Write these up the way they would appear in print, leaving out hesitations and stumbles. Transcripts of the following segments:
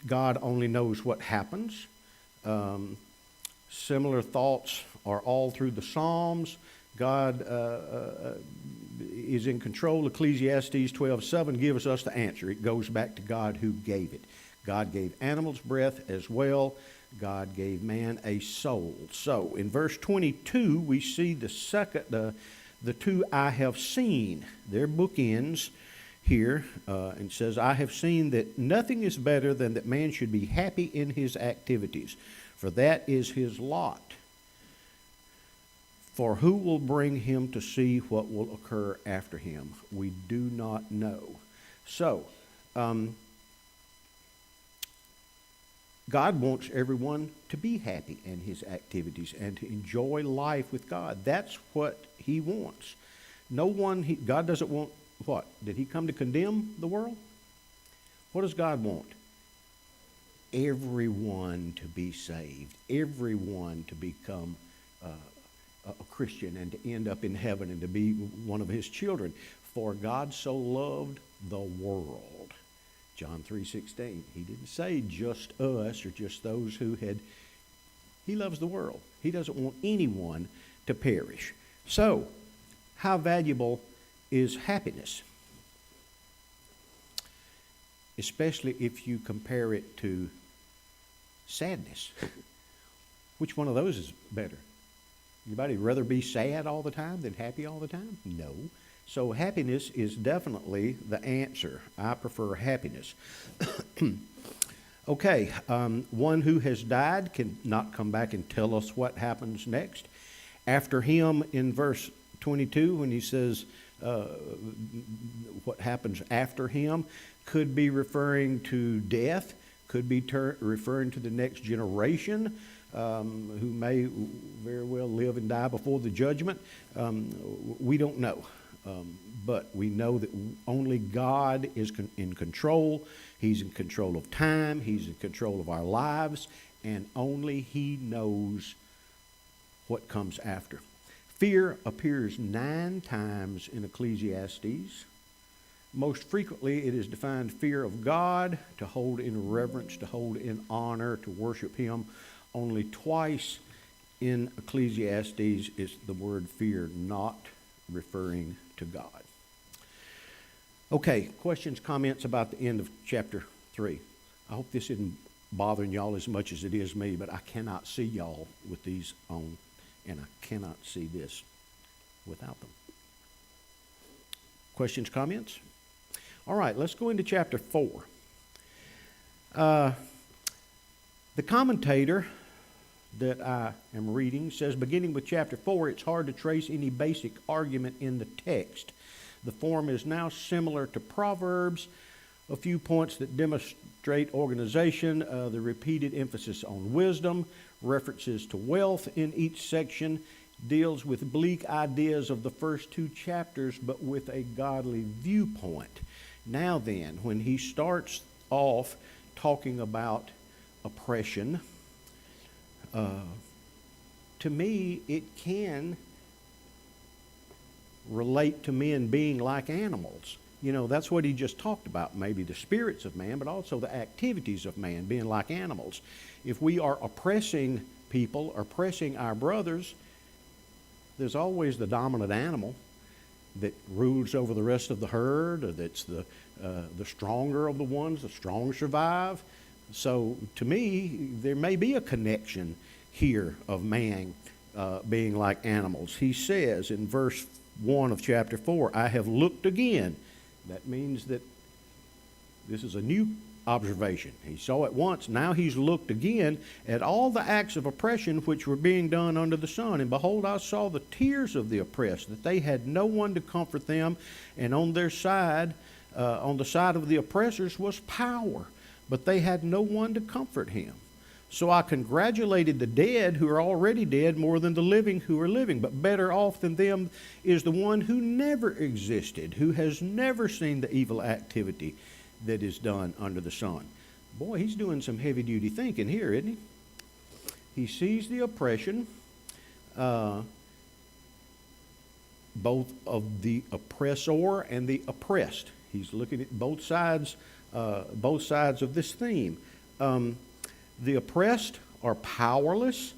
God only knows what happens. Similar thoughts are all through the Psalms. God is in control. Ecclesiastes 12:7 gives us the answer. It goes back to God who gave it. God gave animals breath as well. God gave man a soul. So in verse 22, we see the two I have seen. They're bookends here, and says, I have seen that nothing is better than that man should be happy in his activities, for that is his lot. For who will bring him to see what will occur after him? We do not know. So, God wants everyone to be happy in his activities and to enjoy life with God. That's what he wants. God doesn't want what? Did he come to condemn the world? What does God want? Everyone to be saved. Everyone to become a Christian and to end up in heaven and to be one of his children. For God so loved the world. John 3:16. He didn't say just us or just those who had. He loves the world. He doesn't want anyone to perish. So, how valuable is happiness? Especially if you compare it to sadness. Which one of those is better? Anybody rather be sad all the time than happy all the time? No. So happiness is definitely the answer. I prefer happiness. Okay, one who has died can not come back and tell us what happens next. After him, in verse 22, when he says what happens after him, could be referring to death, could be referring to the next generation, who may very well live and die before the judgment. We don't know. But we know that only God is in control. He's in control of time. He's in control of our lives. And only he knows what comes after. Fear appears 9 times in Ecclesiastes. Most frequently, it is defined fear of God, to hold in reverence, to hold in honor, to worship him. Only twice in Ecclesiastes is the word fear not referring to God. Okay, questions, comments about the end of chapter 3. I hope this isn't bothering y'all as much as it is me, but I cannot see y'all with these on, and I cannot see this without them. Questions, comments? All right, let's go into chapter 4. The commentator that I am reading says, beginning with chapter 4, it's hard to trace any basic argument in the text. The form is now similar to Proverbs. A few points that demonstrate organization, the repeated emphasis on wisdom, references to wealth in each section, deals with bleak ideas of the first 2 chapters, but with a godly viewpoint. Now then, when he starts off talking about oppression, to me, it can relate to men being like animals. You know, that's what he just talked about, maybe the spirits of man, but also the activities of man being like animals. If we are oppressing people, oppressing our brothers, there's always the dominant animal that rules over the rest of the herd, or that's the stronger of the ones, the strong survive. So to me, there may be a connection here of man being like animals. He says in verse 1 of chapter 4, I have looked again. That means that this is a new observation. He saw it once, now he's looked again at all the acts of oppression which were being done under the sun. And behold, I saw the tears of the oppressed, that they had no one to comfort them, and on their side, on the side of the oppressors was power, but they had no one to comfort him. So I congratulated the dead who are already dead more than the living who are living. But better off than them is the one who never existed, who has never seen the evil activity that is done under the sun. Boy, he's doing some heavy-duty thinking here, isn't he? He sees the oppression, both of the oppressor and the oppressed. He's looking at both sides of this theme. The oppressed are powerless.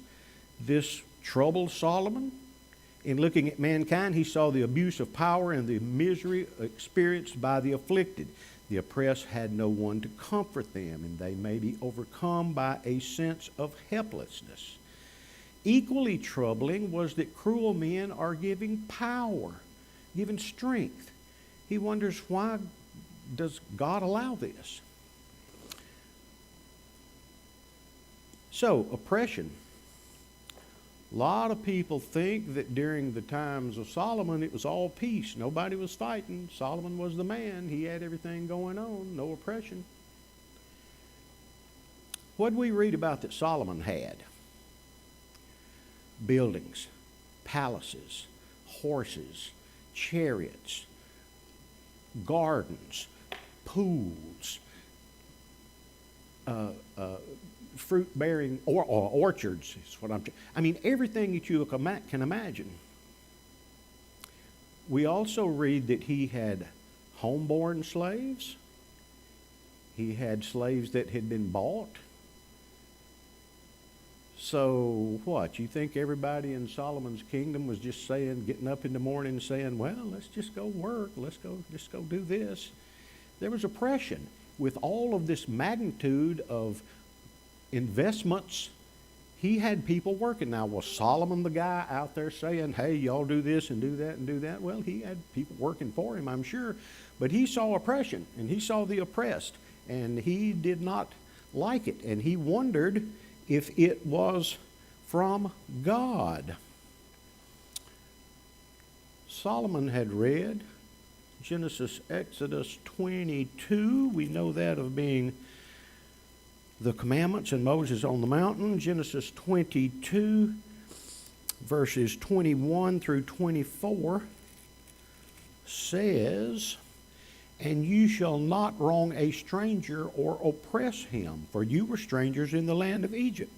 This troubled Solomon. In looking at mankind, he saw the abuse of power and the misery experienced by the afflicted. The oppressed had no one to comfort them, and they may be overcome by a sense of helplessness. Equally troubling was that cruel men are given power, given strength. He wonders, why does God allow this? So, oppression. A lot of people think that during the times of Solomon it was all peace. Nobody was fighting. Solomon was the man. He had everything going on, no oppression. What did we read about that Solomon had? Buildings, palaces, horses, chariots, gardens, pools, fruit-bearing orchards is what I mean, everything that you can imagine. We also read that he had homeborn slaves. He had slaves that had been bought. So what? You think everybody in Solomon's kingdom was just saying, getting up in the morning and saying, well, let's just go work. Let's just go do this. There was oppression. With all of this magnitude of investments, he had people working. Now, was Solomon the guy out there saying, hey, y'all do this and do that and do that? Well, he had people working for him, I'm sure. But he saw oppression, and he saw the oppressed, and he did not like it. And he wondered if it was from God. Solomon had read Genesis, Exodus 22. We know that of being the commandments and Moses on the mountain. Genesis 22, verses 21 through 24 says, and you shall not wrong a stranger or oppress him, for you were strangers in the land of Egypt.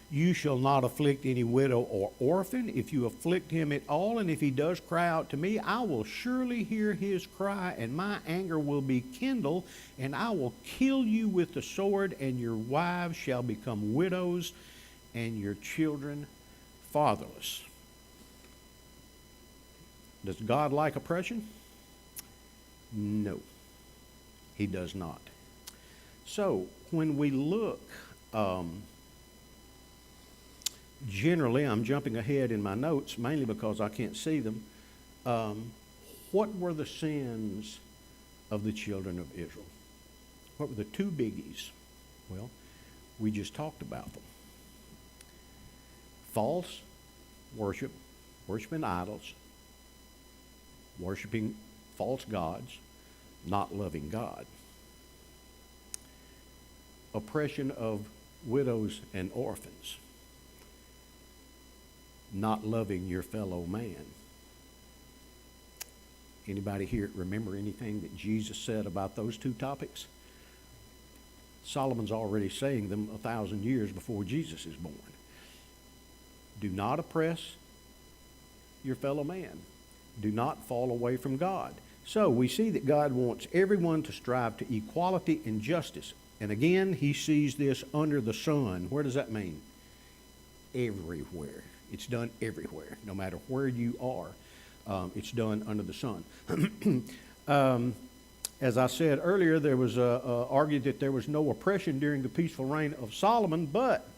You shall not afflict any widow or orphan. If you afflict him at all, and if he does cry out to me, I will surely hear his cry, and my anger will be kindled, and I will kill you with the sword, and your wives shall become widows, and your children fatherless. Does God like oppression? No, he does not. So when we look, generally, I'm jumping ahead in my notes, mainly because I can't see them. What were the sins of the children of Israel? What were the two biggies? Well, we just talked about them. False worship, worshiping idols, worshiping false gods, not loving God. Oppression of widows and orphans. Not loving your fellow man. Anybody here remember anything that Jesus said about those two topics? Solomon's already saying them 1,000 years before Jesus is born. Do not oppress your fellow man. Do not fall away from God. So we see that God wants everyone to strive to equality and justice. And again, he sees this under the sun. Where does that mean? Everywhere. It's done everywhere, no matter where you are. It's done under the sun. As I said earlier, there was argued that there was no oppression during the peaceful reign of Solomon, but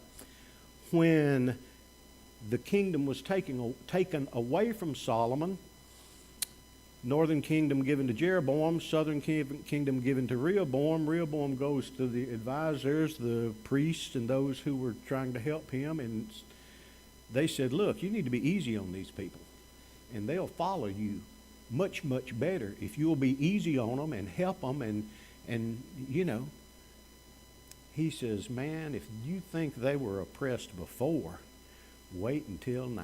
when the kingdom was taken away from Solomon, northern kingdom given to Jeroboam, southern kingdom given to Rehoboam. Rehoboam goes to the advisors, the priests, and those who were trying to help him, and they said, look, you need to be easy on these people, and they'll follow you much, much better if you'll be easy on them and help them. And you know, he says, man, if you think they were oppressed before, wait until now.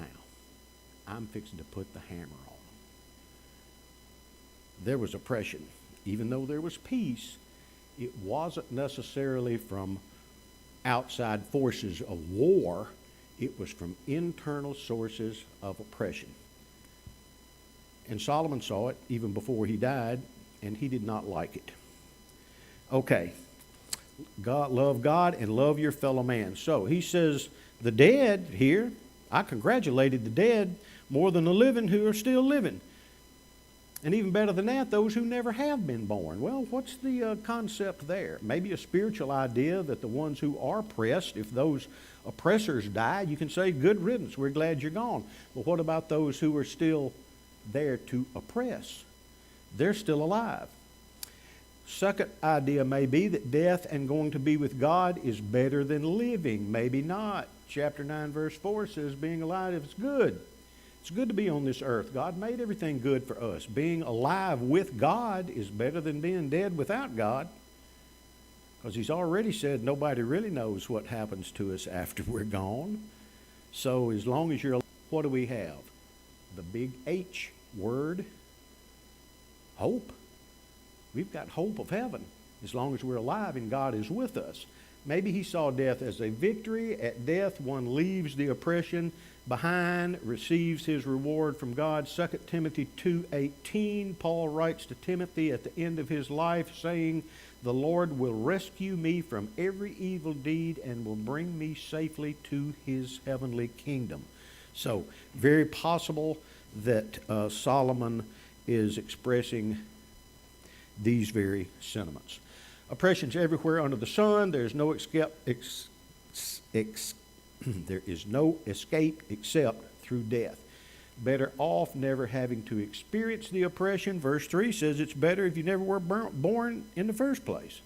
I'm fixing to put the hammer on them. There was oppression. Even though there was peace, it wasn't necessarily from outside forces of war. It was from internal sources of oppression. And Solomon saw it even before he died, and he did not like it. Okay, love God and love your fellow man. So he says, the dead here, I congratulated the dead more than the living who are still living. And even better than that, those who never have been born. Well, what's the concept there? Maybe a spiritual idea that the ones who are oppressed, if those oppressors die, you can say, good riddance, we're glad you're gone. But what about those who are still there to oppress? They're still alive. Second idea may be that death and going to be with God is better than living. Maybe not. Chapter 9, verse 4 says being alive is good. It's good to be on this earth. God made everything good for us. Being alive with God is better than being dead without God, because he's already said nobody really knows what happens to us after we're gone. So as long as you're alive, what do we have? The big H word, hope. We've got hope of heaven as long as we're alive and God is with us. Maybe he saw death as a victory. At death, one leaves the oppression behind, receives his reward from God. 2 Timothy 2:18, Paul writes to Timothy at the end of his life, saying, the Lord will rescue me from every evil deed and will bring me safely to his heavenly kingdom. So, very possible that Solomon is expressing these very sentiments. Oppression's everywhere under the sun. There's no there is no escape except through death. Better off never having to experience the oppression. Verse 3 says it's better if you never were born in the first place.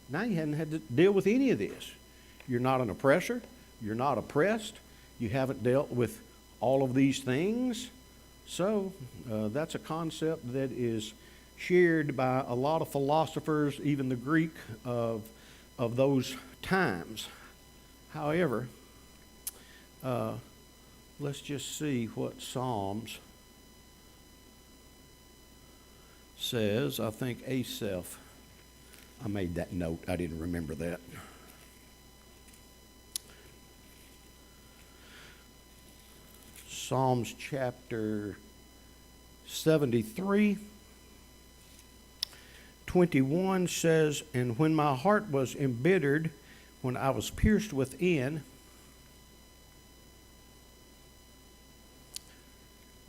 Now you haven't had to deal with any of this. You're not an oppressor. You're not oppressed. You haven't dealt with all of these things. So that's a concept that is shared by a lot of philosophers, even the Greek of those times. However, let's just see what Psalms says. I think Asaph, I made that note. I didn't remember that. Psalms chapter 73. 21 says, and when my heart was embittered, when I was pierced within,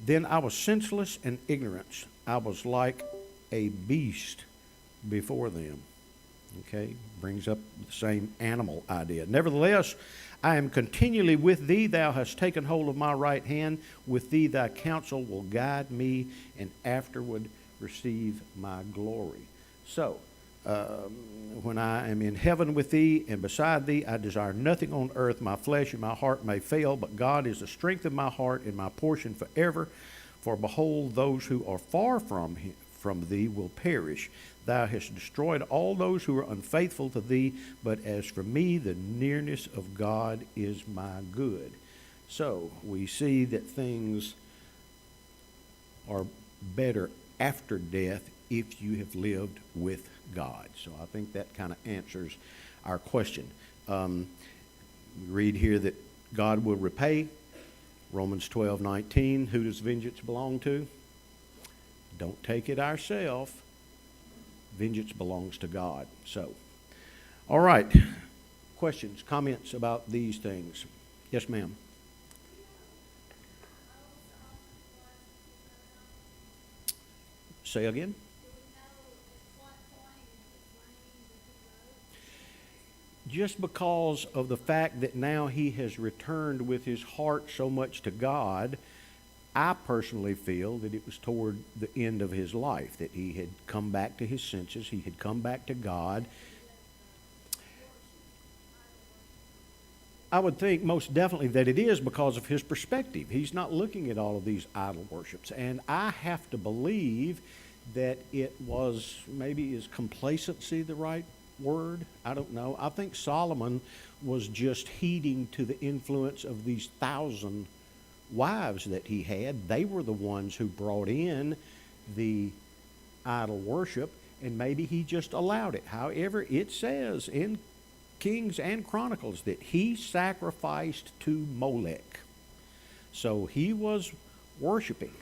then I was senseless and ignorant. I was like a beast before them. Okay, brings up the same animal idea. Nevertheless, I am continually with thee. Thou hast taken hold of my right hand. With thee thy counsel will guide me, and afterward receive my glory. So, when I am in heaven with thee and beside thee, I desire nothing on earth. My flesh and my heart may fail, but God is the strength of my heart and my portion forever. For behold, those who are far from thee will perish. Thou hast destroyed all those who are unfaithful to thee, but as for me, the nearness of God is my good. So, we see that things are better after death if you have lived with God. So I think that kind of answers our question. We read here that God will repay. Romans 12:19, who does vengeance belong to? Don't take it ourselves. Vengeance belongs to God. So, all right. Questions, comments about these things? Yes, ma'am. Say again. Just because of the fact that now he has returned with his heart so much to God, I personally feel that it was toward the end of his life, that he had come back to his senses, he had come back to God. I would think most definitely that it is because of his perspective. He's not looking at all of these idol worships. And I have to believe that it was, maybe is complacency the right word? I don't know. I think Solomon was just heeding to the influence of these 1,000 wives that he had. They were the ones who brought in the idol worship, and maybe he just allowed it. However, it says in Kings and Chronicles that he sacrificed to Molech. So he was worshiping.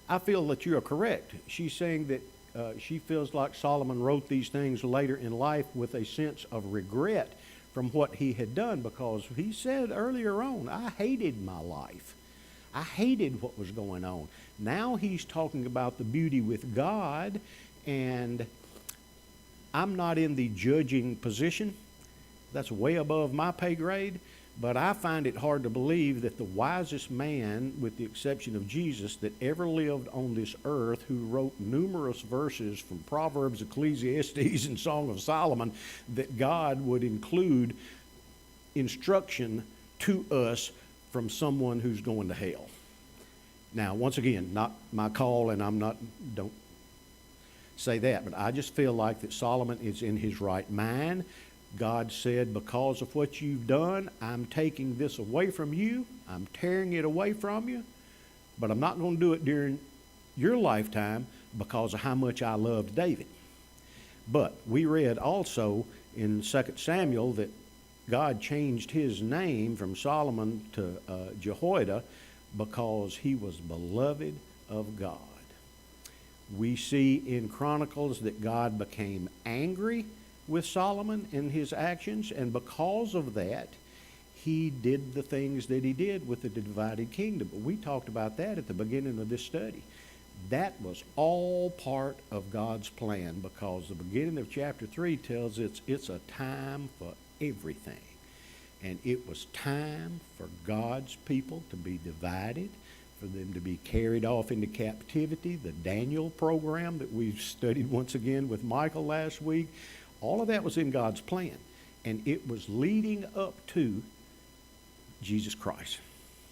I feel that you are correct. She's saying that she feels like Solomon wrote these things later in life with a sense of regret from what he had done, because he said earlier on, I hated my life. I hated what was going on. Now he's talking about the beauty with God, and I'm not in the judging position. That's way above my pay grade. But I find it hard to believe that the wisest man, with the exception of Jesus, that ever lived on this earth, who wrote numerous verses from Proverbs, Ecclesiastes, and Song of Solomon, that God would include instruction to us from someone who's going to hell. Now, once again, not my call, and don't say that, but I just feel like that Solomon is in his right mind. God said, because of what you've done, I'm taking this away from you. I'm tearing it away from you. But I'm not going to do it during your lifetime because of how much I loved David. But we read also in 2 Samuel that God changed his name from Solomon to Jehoiada because he was beloved of God. We see in Chronicles that God became angry with Solomon in his actions, and because of that, he did the things that he did with the divided kingdom. We talked about that at the beginning of this study. That was all part of God's plan, because the beginning of chapter 3 tells us it's a time for everything. And it was time for God's people to be divided, for them to be carried off into captivity. The Daniel program that we studied once again with Michael last week, all of that was in God's plan. And it was leading up to Jesus Christ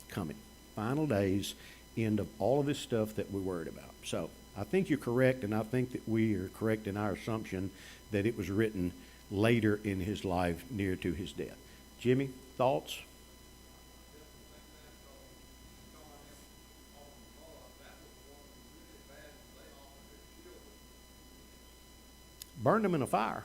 coming. Final days, end of all of this stuff that we're worried about. So I think you're correct, and I think that we are correct in our assumption that it was written later in his life, near to his death. Jimmy, thoughts? Burned them in a fire.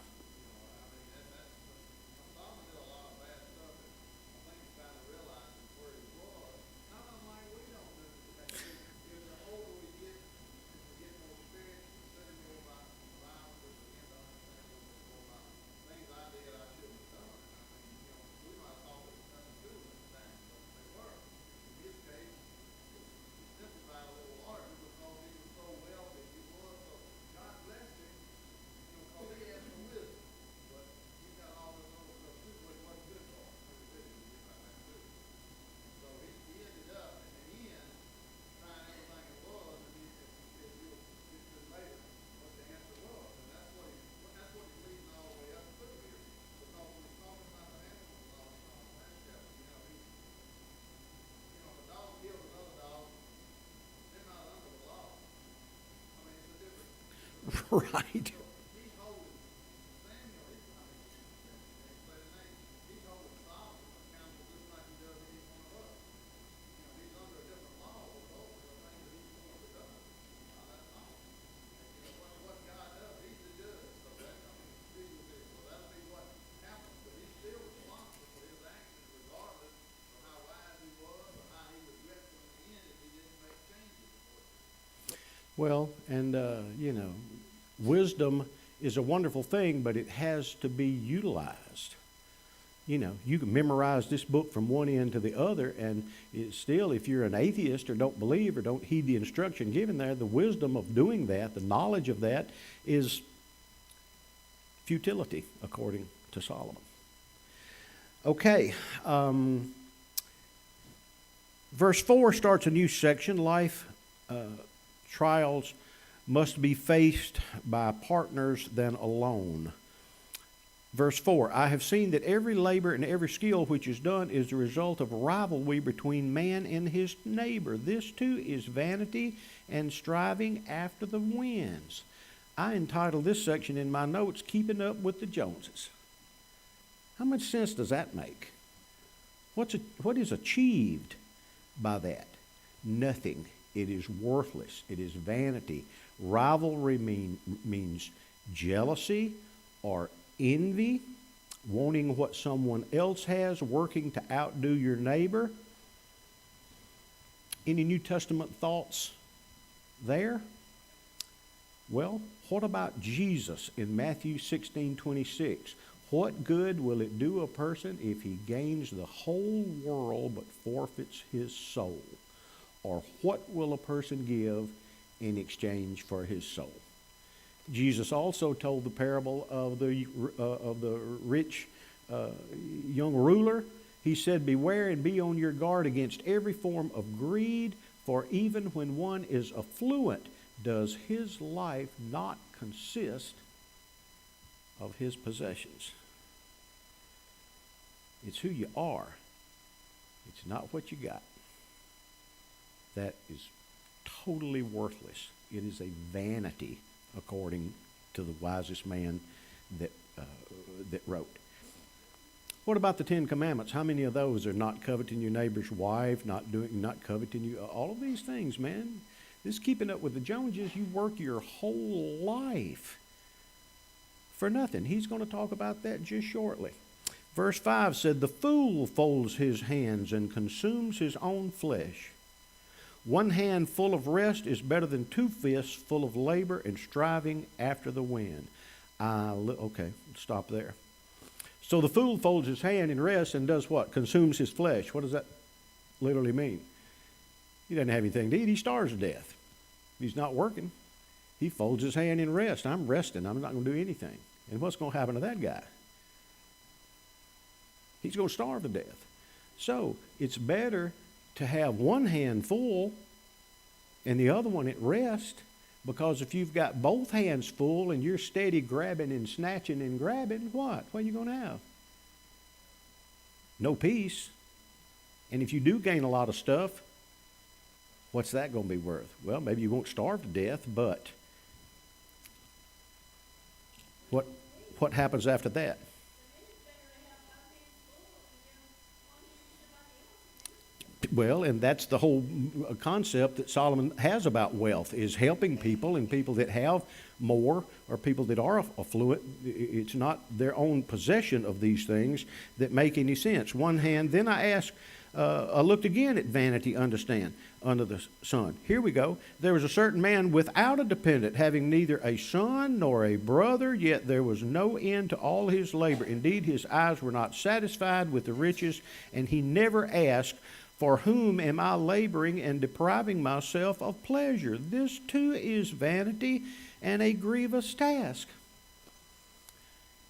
Right. Well, and, wisdom is a wonderful thing, but it has to be utilized. You can memorize this book from one end to the other, and it's still, if you're an atheist or don't believe or don't heed the instruction given there, the wisdom of doing that, the knowledge of that, is futility, according to Solomon. Okay. Verse 4 starts a new section. Life trials must be faced by partners than alone. Verse 4, I have seen that every labor and every skill which is done is the result of rivalry between man and his neighbor. This too is vanity and striving after the winds. I entitled this section in my notes, Keeping Up with the Joneses. How much sense does that make? What is achieved by that? Nothing. It is worthless. It is vanity. Rivalry means jealousy or envy, wanting what someone else has, working to outdo your neighbor. Any New Testament thoughts there? Well, what about Jesus in Matthew 16:26? What good will it do a person if he gains the whole world but forfeits his soul? Or what will a person give in exchange for his soul? Jesus also told the parable of the rich young ruler. He said, "Beware and be on your guard against every form of greed, for even when one is affluent, does his life not consist of his possessions?" It's who you are. It's not what you got. That is totally worthless. It is a vanity, according to the wisest man that wrote. What about the 10 Commandments? How many of those are not coveting your neighbor's wife, not coveting you? All of these things, man. This keeping up with the Joneses, you work your whole life for nothing. He's going to talk about that just shortly. Verse 5 said, "The fool folds his hands and consumes his own flesh. One hand full of rest is better than two fists full of labor and striving after the wind." Okay, stop there. So the fool folds his hand in rest and does what? Consumes his flesh. What does that literally mean? He doesn't have anything to eat. He starves to death. He's not working. He folds his hand in rest. I'm resting. I'm not going to do anything. And what's going to happen to that guy? He's going to starve to death. So it's better to have one hand full and the other one at rest, because if you've got both hands full and you're steady grabbing and snatching and grabbing, what? What are you going to have? No peace. And if you do gain a lot of stuff, what's that going to be worth? Well, maybe you won't starve to death, but what happens after that? Well, and that's the whole concept that Solomon has about wealth, is helping people, and people that have more or people that are affluent. It's not their own possession of these things that make any sense. One hand, then I looked again at vanity, understand, under the sun. Here we go. There was a certain man without a dependent, having neither a son nor a brother, yet there was no end to all his labor. Indeed, his eyes were not satisfied with the riches, and he never asked, "For whom am I laboring and depriving myself of pleasure?" This too is vanity and a grievous task.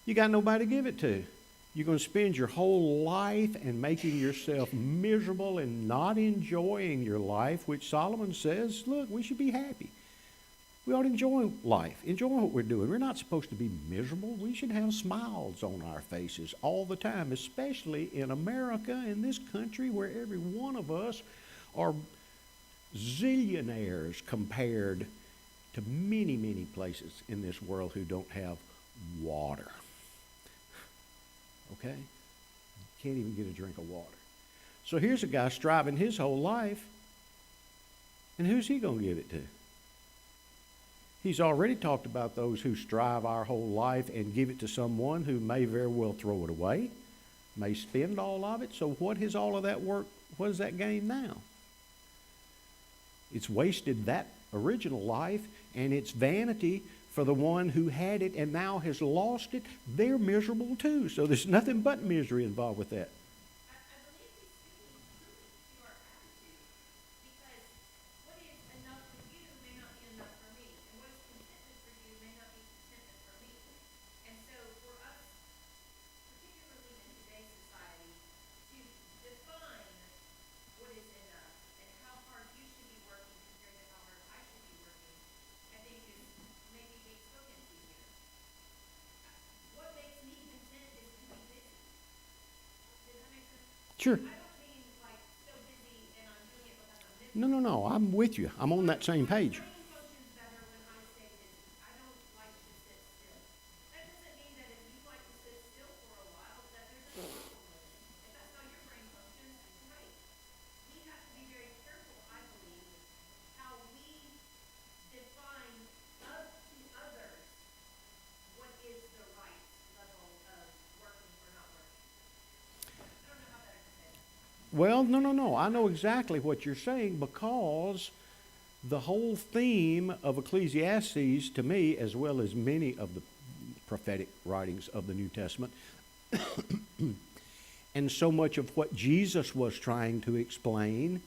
You got nobody to give it to. You're going to spend your whole life and making yourself miserable and not enjoying your life, which Solomon says, look, we should be happy. We ought to enjoy life, enjoy what we're doing. We're not supposed to be miserable. We should have smiles on our faces all the time, especially in America, in this country where every one of us are zillionaires compared to many, many places in this world who don't have water. Okay? Can't even get a drink of water. So here's a guy striving his whole life, and who's he going to give it to? He's already talked about those who strive our whole life and give it to someone who may very well throw it away, may spend all of it. So what is all of that work? What does that gain now? It's wasted that original life, and it's vanity for the one who had it and now has lost it. They're miserable too. So there's nothing but misery involved with that. Sure. No. I'm with you. I'm on that same page. Well, no. I know exactly what you're saying, because The whole theme of Ecclesiastes, to me, as well as many of the prophetic writings of the New Testament, and so much of what Jesus was trying to explain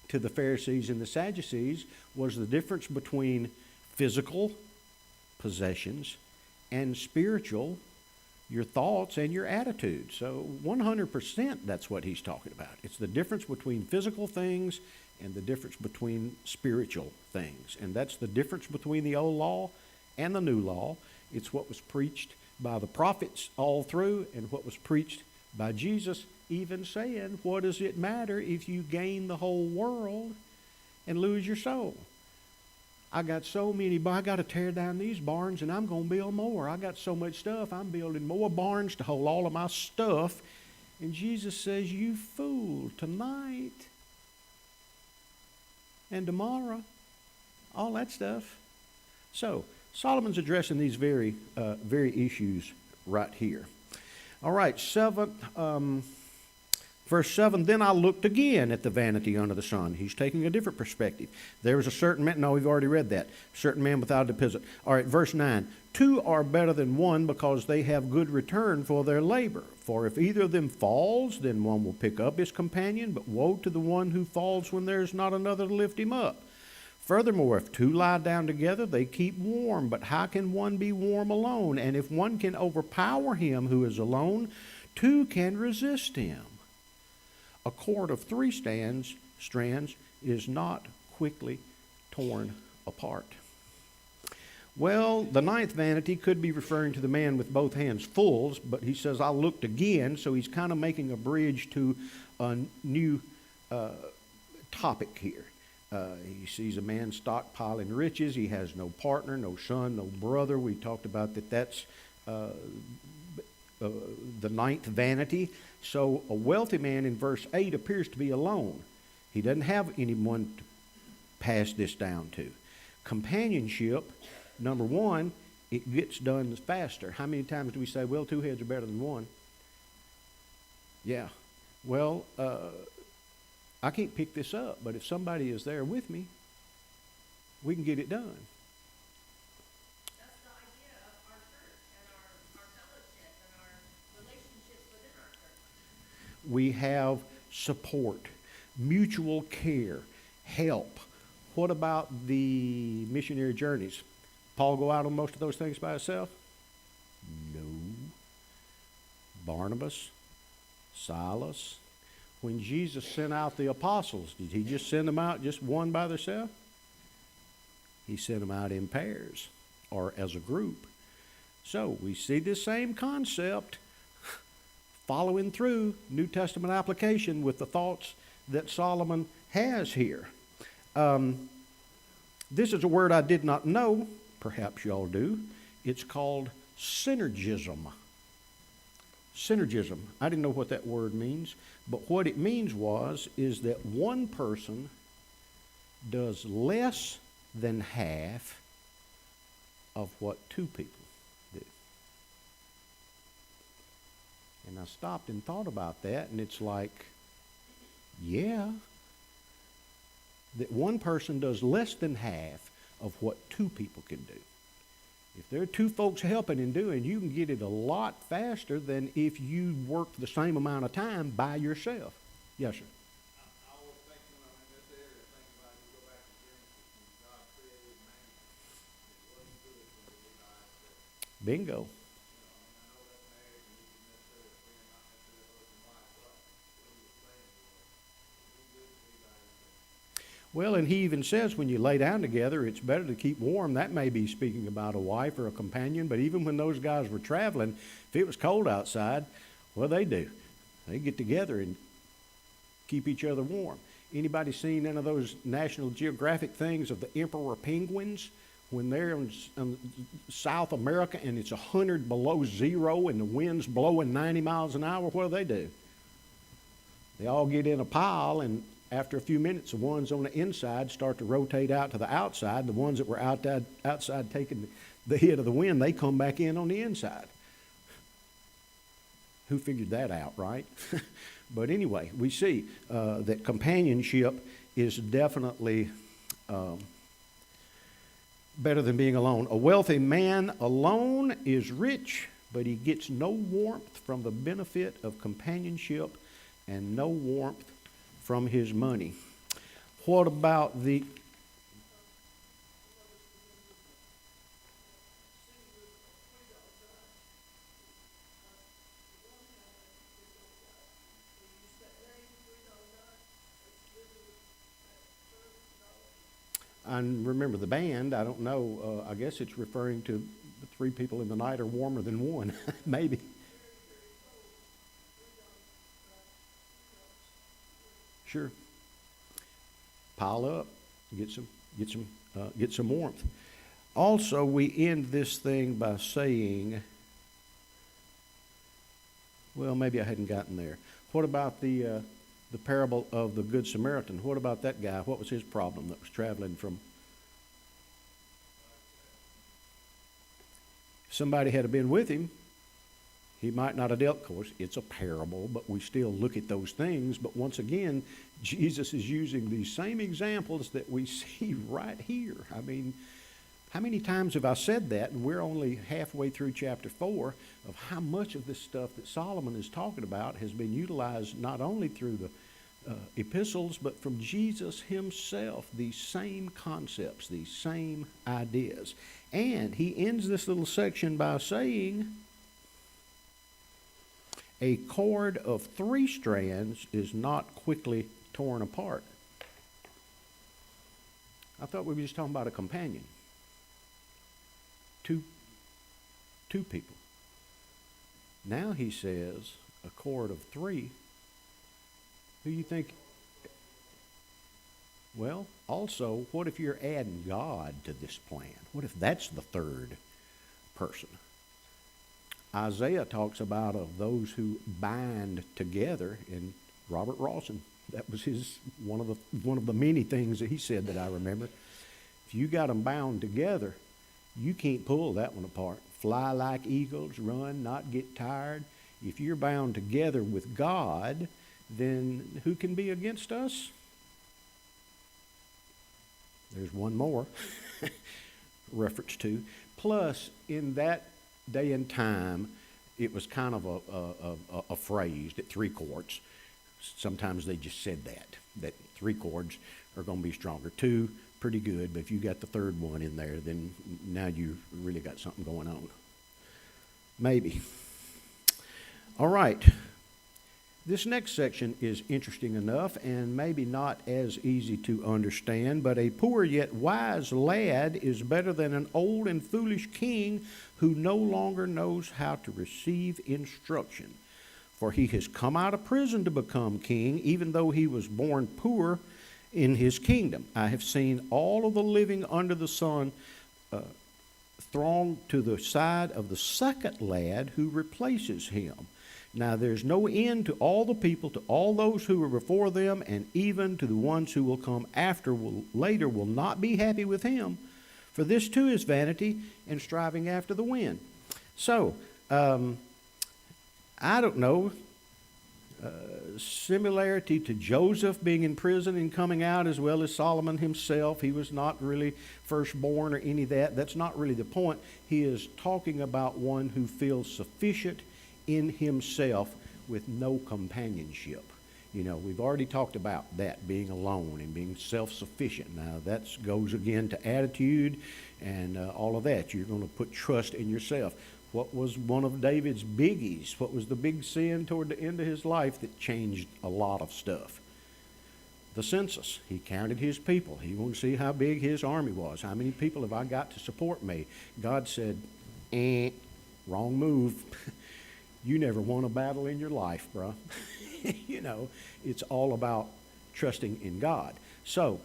to the Pharisees and the Sadducees, was the difference between physical possessions and spiritual, your thoughts and your attitudes. So 100% that's what he's talking about. It's the difference between physical things and the difference between spiritual things. And that's the difference between the old law and the new law. It's what was preached by the prophets all through and what was preached by Jesus, even saying, what does it matter if you gain the whole world and lose your soul? I got so many, I got to tear down these barns and I'm going to build more. I got so much stuff, I'm building more barns to hold all of my stuff. And Jesus says, you fool, tonight and tomorrow, all that stuff. So Solomon's addressing these very issues right here. All right, verse 7, then I looked again at the vanity under the sun. He's taking a different perspective. There was a certain man, no, we've already read that. Certain man without a deposit. All right, verse 9, 2 are better than 1 because they have good return for their labor. For if either of them falls, then one will pick up his companion, but woe to the one who falls when there is not another to lift him up. Furthermore, if 2 lie down together, they keep warm. But how can one be warm alone? And if one can overpower him who is alone, 2 can resist him. A cord of 3 strands is not quickly torn apart. Well, the 9th vanity could be referring to the man with both hands full, but he says, I looked again, so he's kind of making a bridge to a new topic here. He sees a man stockpiling riches. He has no partner, no son, no brother. We talked about that's the 9th vanity. So a wealthy man in verse 8 appears to be alone. He doesn't have anyone to pass this down to. Companionship, number 1, it gets done faster. How many times do we say, well, 2 heads are better than 1? Yeah. Well, I can't pick this up, but if somebody is there with me, we can get it done. That's the idea of our church and our fellowship and our relationships within our church. We have support, mutual care, help. What about the missionary journeys? Paul go out on most of those things by himself? No. Barnabas, Silas. When Jesus sent out the apostles, did he just send them out just one by themselves? He sent them out in pairs or as a group. So we see this same concept following through New Testament application with the thoughts that Solomon has here. This is a word I did not know. Perhaps y'all do. It's called synergism. Synergism. I didn't know what that word means, but what it means is that one person does less than half of what 2 people do. And I stopped and thought about that, and it's like, yeah, that one person does less than half of what 2 people can do. If there are 2 folks helping and doing, you can get it a lot faster than if you work the same amount of time by yourself. Yes, sir. I always think when I'm in this area, think about it, you go back to Genesis, when God created man, it wasn't good for the guy that, Bingo. I know that marriage and you can necessarily spend not necessarily husband and wife, but what he was saying was, it was good for the guy that. Well, and he even says when you lay down together, it's better to keep warm. That may be speaking about a wife or a companion, but even when those guys were traveling, if it was cold outside, what do? They get together and keep each other warm. Anybody seen any of those National Geographic things of the emperor penguins when they're in South America and it's 100 below zero and the wind's blowing 90 miles an hour? What do? They all get in a pile, and after a few minutes, the ones on the inside start to rotate out to the outside. The ones that were outside taking the hit of the wind, they come back in on the inside. Who figured that out, right? But anyway, we see that companionship is definitely better than being alone. A wealthy man alone is rich, but he gets no warmth from the benefit of companionship and no warmth from his money. What about the... I remember the band. I don't know. I guess it's referring to the three people in the night are warmer than one. Maybe. Sure. Pile up. Get some warmth. Also, we end this thing by saying, well, maybe I hadn't gotten there. What about the parable of the Good Samaritan? What about that guy? What was his problem that was traveling from? If somebody had been with him, he might not have dealt. Of course, it's a parable, but we still look at those things. But once again, Jesus is using these same examples that we see right here. I mean, how many times have I said that? And we're only halfway through chapter 4 of how much of this stuff that Solomon is talking about has been utilized not only through the epistles, but from Jesus himself, these same concepts, these same ideas. And he ends this little section by saying, a cord of 3 strands is not quickly torn apart. I thought we were just talking about a companion. Two people. Now he says a cord of 3. Who you think? Well, also, what if you're adding God to this plan? What if that's the third person? Isaiah talks about of those who bind together, and Robert Rawson, that was one of the many things that he said that I remember. If you got them bound together, you can't pull that one apart. Fly like eagles, run, not get tired. If you're bound together with God, then who can be against us? There's one more reference to. Plus, in that day and time, it was kind of a phrase that 3 cords. Sometimes they just said that 3 cords are going to be stronger. 2, pretty good, but if you got the third one in there, then now you really got something going on. Maybe. All right. This next section is interesting enough and maybe not as easy to understand, but a poor yet wise lad is better than an old and foolish king who no longer knows how to receive instruction. For he has come out of prison to become king, even though he was born poor in his kingdom. I have seen all of the living under the sun throng to the side of the second lad who replaces him. Now there's no end to all the people, to all those who were before them, and even to the ones who will come after later will not be happy with him. For this too is vanity and striving after the wind. So, I don't know, similarity to Joseph being in prison and coming out, as well as Solomon himself. He was not really firstborn or any of that. That's not really the point. He is talking about one who feels sufficient in himself with no companionship. You know, we've already talked about that, being alone and being self-sufficient. Now, that goes again to attitude and all of that. You're going to put trust in yourself. What was one of David's biggies? What was the big sin toward the end of his life that changed a lot of stuff? The census. He counted his people. He wanted to see how big his army was. How many people have I got to support me? God said, wrong move. You never won a battle in your life, bro. You know, it's all about trusting in God. So,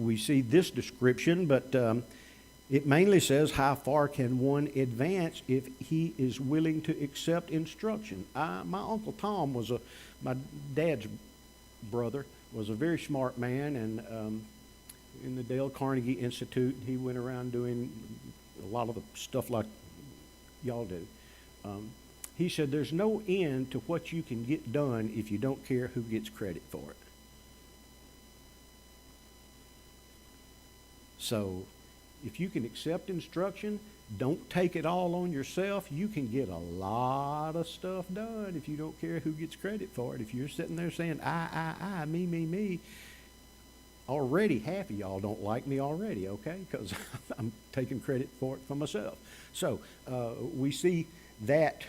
we see this description, but it mainly says, how far can one advance if he is willing to accept instruction? My Uncle Tom my dad's brother, was a very smart man, and in the Dale Carnegie Institute, he went around doing a lot of the stuff like y'all do. He said there's no end to what you can get done if you don't care who gets credit for it. So if you can accept instruction, don't take it all on yourself. You can get a lot of stuff done if you don't care who gets credit for it. If you're sitting there saying, I, me, already half of y'all don't like me already, okay? Because I'm taking credit for it for myself. So we see that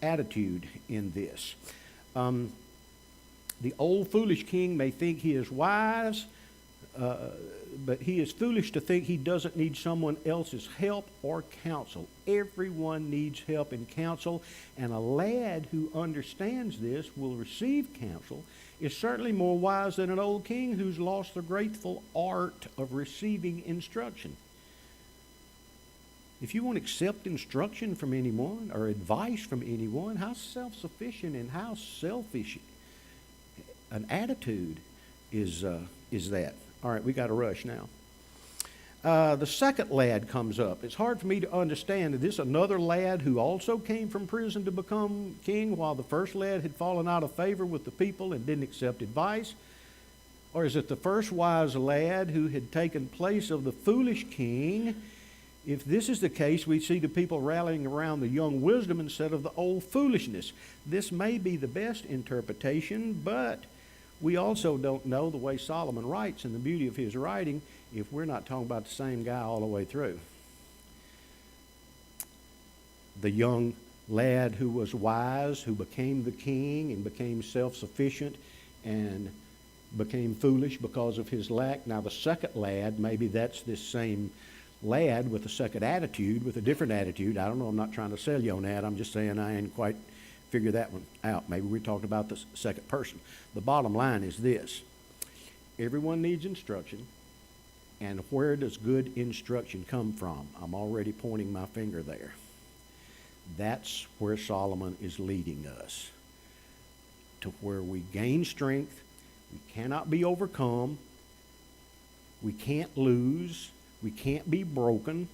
attitude in this. The old foolish king may think he is wise, but he is foolish to think he doesn't need someone else's help or counsel. Everyone needs help and counsel, and a lad who understands this will receive counsel is certainly more wise than an old king who's lost the grateful art of receiving instruction. If you want to accept instruction from anyone or advice from anyone, how self-sufficient and how selfish an attitude is that? All right, we got to rush now. The second lad comes up. It's hard for me to understand. Is this another lad who also came from prison to become king while the first lad had fallen out of favor with the people and didn't accept advice? Or is it the first wise lad who had taken place of the foolish king? If this is the case, we see the people rallying around the young wisdom instead of the old foolishness. This may be the best interpretation, but we also don't know the way Solomon writes and the beauty of his writing if we're not talking about the same guy all the way through. The young lad who was wise, who became the king and became self-sufficient and became foolish because of his lack. Now the second lad, maybe that's this same lad with a second attitude, with a different attitude. I don't know, I'm not trying to sell you on that. I'm just saying I ain't quite figure that one out. Maybe we're talking about the second person. The bottom line is this. Everyone needs instruction. And where does good instruction come from? I'm already pointing my finger there. That's where Solomon is leading us. To where we gain strength. We cannot be overcome. We can't lose. We can't be broken.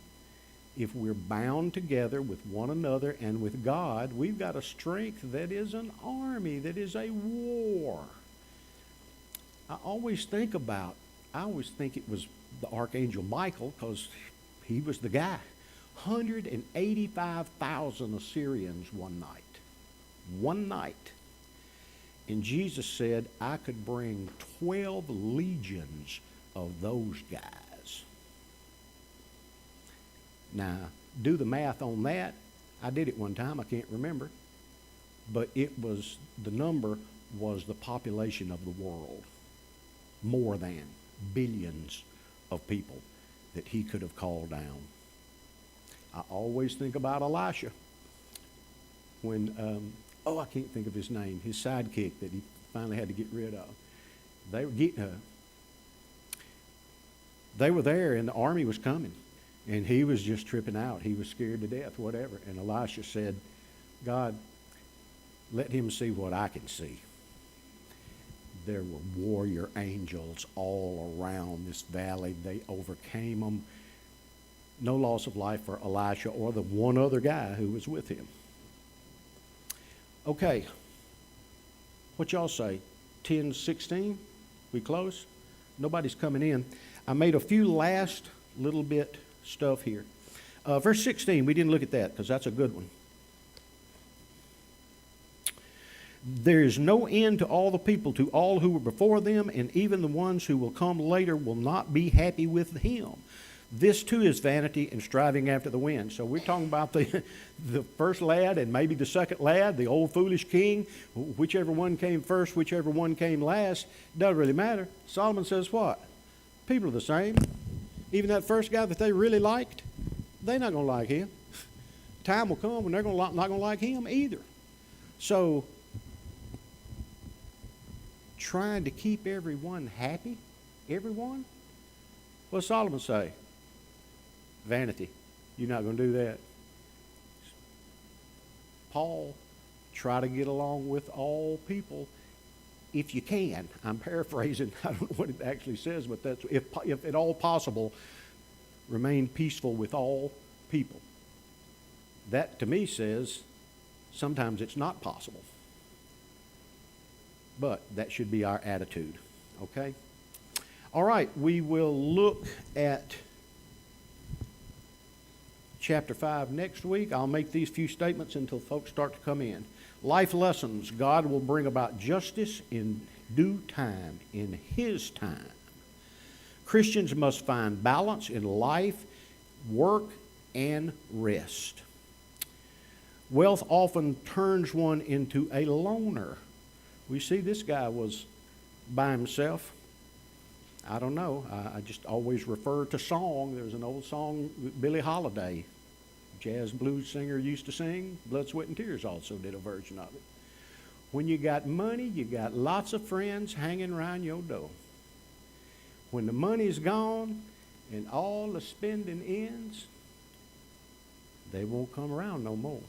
If we're bound together with one another and with God, we've got a strength that is an army, that is a war. I always think it was the Archangel Michael because he was the guy. 185,000 Assyrians one night. One night. And Jesus said, I could bring 12 legions of those guys. Now, do the math on that. I did it one time, I can't remember. But the number was the population of the world. More than billions of people that he could have called down. I always think about Elisha. When, I can't think of his name, his sidekick that he finally had to get rid of. They were there and the army was coming. And he was just tripping out. He was scared to death, whatever. And Elisha said, God, let him see what I can see. There were warrior angels all around this valley. They overcame them. No loss of life for Elisha or the one other guy who was with him. Okay. What y'all say? 10:16? We close? Nobody's coming in. I made a few last little bit stuff here. Verse 16, we didn't look at that because that's a good one. There is no end to all the people, to all who were before them, and even the ones who will come later will not be happy with him. This too is vanity and striving after the wind. So we're talking about the first lad and maybe the second lad, the old foolish king, whichever one came first, whichever one came last, doesn't really matter. Solomon says what? People are the same. Even that first guy that they really liked, they're not going to like him. Time will come when they're not going to like him either. So, trying to keep everyone happy, everyone, what does Solomon say? Vanity. You're not going to do that. Paul, try to get along with all people if you can. I'm paraphrasing. I don't know what it actually says, but that's if at all possible, remain peaceful with all people. That to me says sometimes it's not possible. But that should be our attitude. Okay? All right, we will look at chapter 5 next week. I'll make these few statements until folks start to come in. Life lessons. God will bring about justice in due time, in His time. Christians must find balance in life, work, and rest. Wealth often turns one into a loner. We see this guy was by himself. I don't know. I just always refer to song. There's an old song, Billie Holiday, jazz blues singer, used to sing. Blood, Sweat, and Tears also did a version of it. When you got money, you got lots of friends hanging around your door. When the money's gone and all the spending ends, they won't come around no more.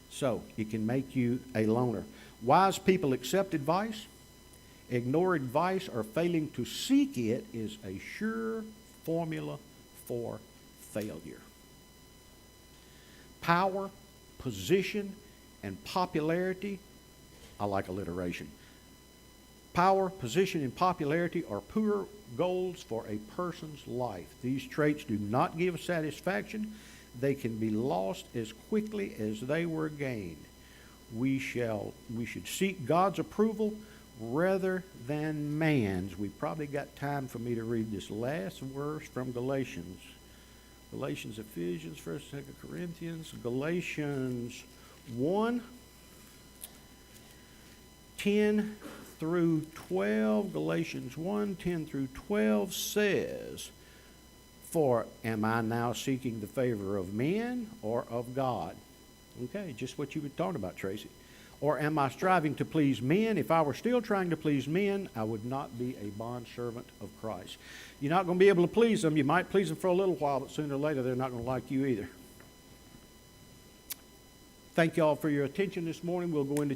So it can make you a loner. Wise people accept advice. Ignore advice or failing to seek it is a sure formula for failure. Power, position, and popularity. I like alliteration. Power, position, and popularity are poor goals for a person's life. These traits do not give satisfaction. They can be lost as quickly as they were gained. We should seek God's approval rather than man's. We probably got time for me to read this last verse from Galatians. Galatians, Ephesians, 1st, 2nd Corinthians, Galatians 1, 10 through 12. Galatians 1, 10 through 12 says, "For am I now seeking the favor of men or of God?" Okay, just what you were talking about, Tracy. "Or am I striving to please men? If I were still trying to please men, I would not be a bondservant of Christ." You're not going to be able to please them. You might please them for a little while, but sooner or later they're not going to like you either. Thank you all for your attention this morning. We'll go into